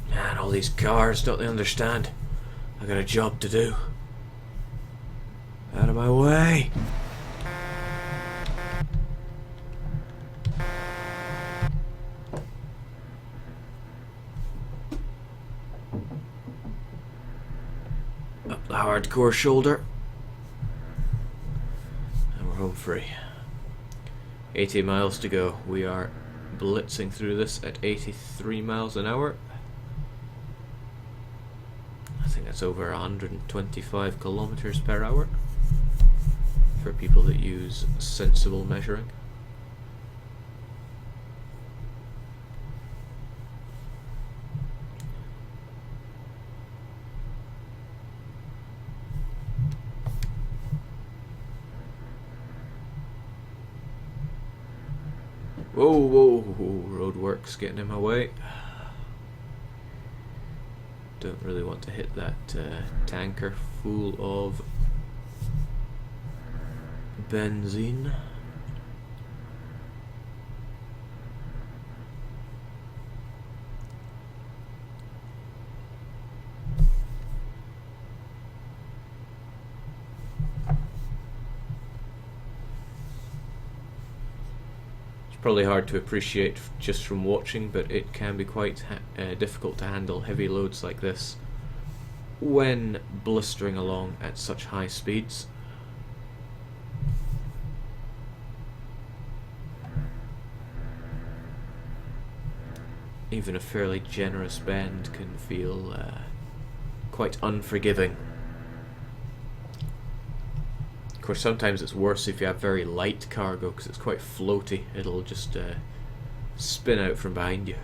Speaker 1: Man, all these cars, don't they understand? I got a job to do. Out of my way! Up the hardcore shoulder. And we're home free. 80 miles to go. We are blitzing through this at 83 miles an hour. I think that's over 125 kilometers per hour for people that use sensible measuring. Whoa, whoa, whoa, roadworks getting in my way. Don't really want to hit that tanker full of benzene. Probably hard to appreciate just from watching, but it can be quite difficult to handle heavy loads like this when blistering along at such high speeds. Even a fairly generous bend can feel quite unforgiving. Of course, sometimes it's worse if you have very light cargo because it's quite floaty. It'll just spin out from behind you.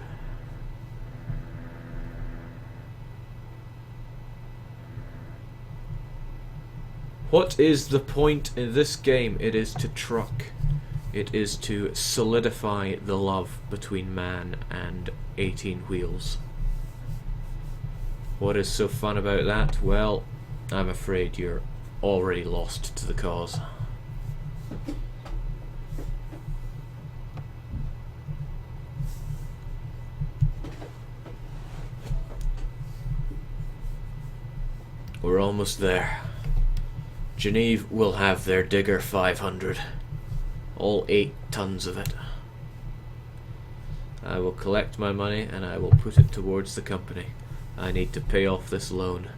Speaker 1: What is the point in this game? It is to truck. It is to solidify the love between man and 18 wheels. What is so fun about that? Well, I'm afraid you're already lost to the cause. We're almost there. Geneve will have their digger 500. All 8 tons of it. I will collect my money and I will put it towards the company. I need to pay off this loan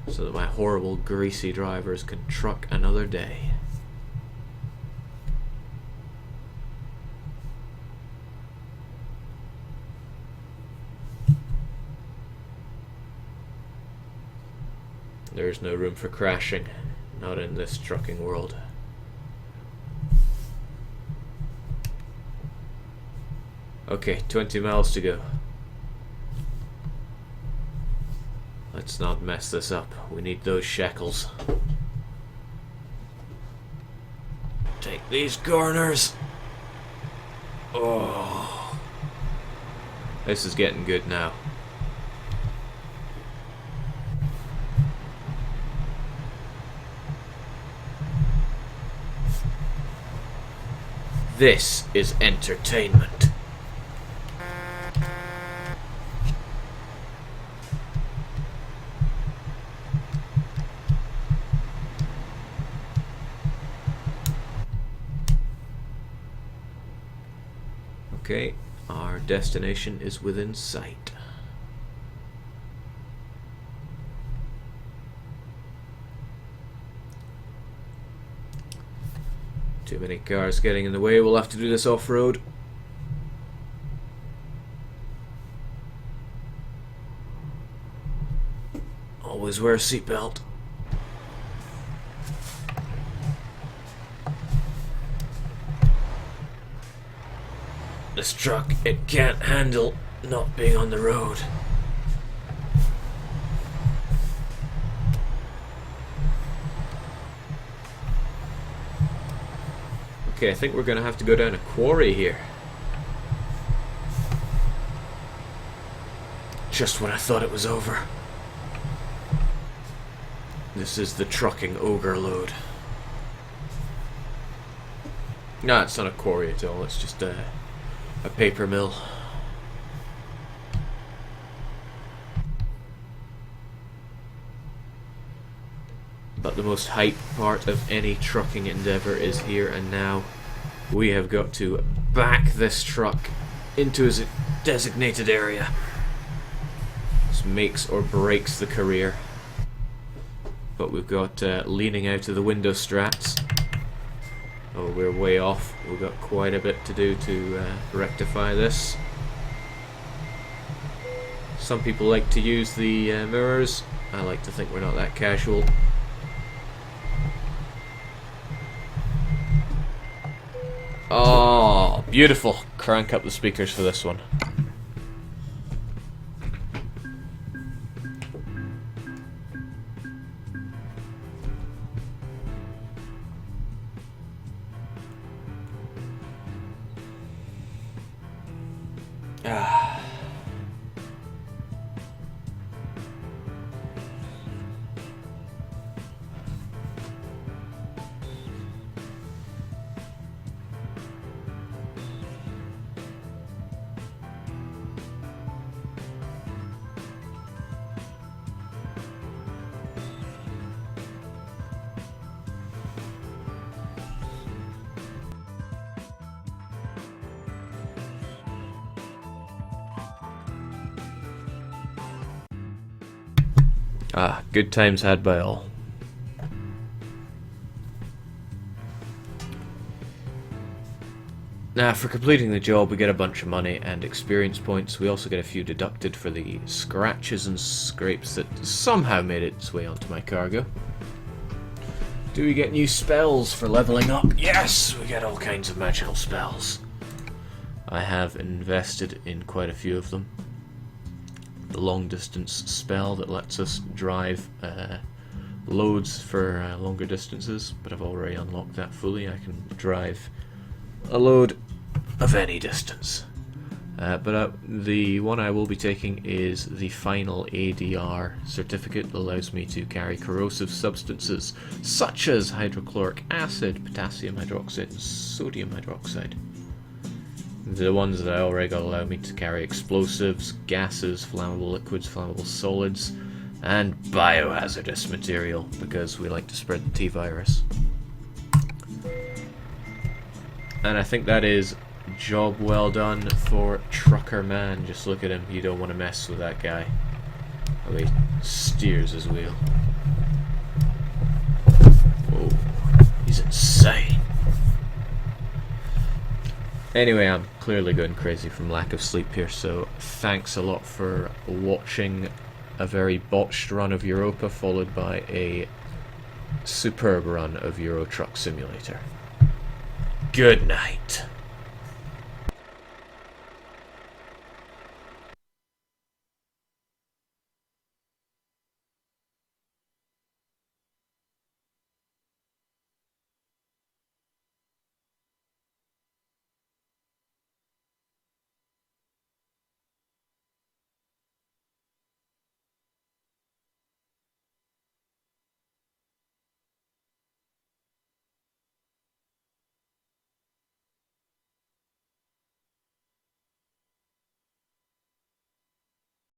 Speaker 1: so that my horrible greasy drivers can truck another day. There's no room for crashing, not in this trucking world. Okay, 20 miles to go. Let's not mess this up. We need those shekels. Take these corners. Oh. This is getting good now. This is entertainment. Okay, our destination is within sight. Too many cars getting in the way, we'll have to do this off-road. Always wear a seatbelt. This truck, it can't handle not being on the road. Okay, I think we're gonna have to go down a quarry here. Just when I thought it was over. This is the trucking ogre load. No, it's not a quarry at all, it's just a paper mill. But the most hype part of any trucking endeavour is here and now. We have got to back this truck into its designated area. This makes or breaks the career. But we've got leaning out of the window straps. Oh, we're way off. We've got quite a bit to do to rectify this. Some people like to use the mirrors. I like to think we're not that casual. Oh, beautiful. Crank up the speakers for this one. Ah. Ah, good times had by all. Now, for completing the job, we get a bunch of money and experience points. We also get a few deducted for the scratches and scrapes that somehow made its way onto my cargo. Do we get new spells for leveling up? Yes, we get all kinds of magical spells. I have invested in quite a few of them. The long distance spell that lets us drive loads for longer distances, but I've already unlocked that fully. I can drive a load of any distance. But the one I will be taking is the final ADR certificate that allows me to carry corrosive substances such as hydrochloric acid, potassium hydroxide, and sodium hydroxide. The ones that I already got allow me to carry explosives, gases, flammable liquids, flammable solids, and biohazardous material, because we like to spread the T-virus. And I think that is Job well done for Trucker Man. Just look at him. You don't want to mess with that guy. Oh, he steers his wheel. Whoa. He's insane. Anyway, I'm clearly going crazy from lack of sleep here, so thanks a lot for watching a very botched run of Europa followed by a superb run of Euro Truck Simulator. Good night.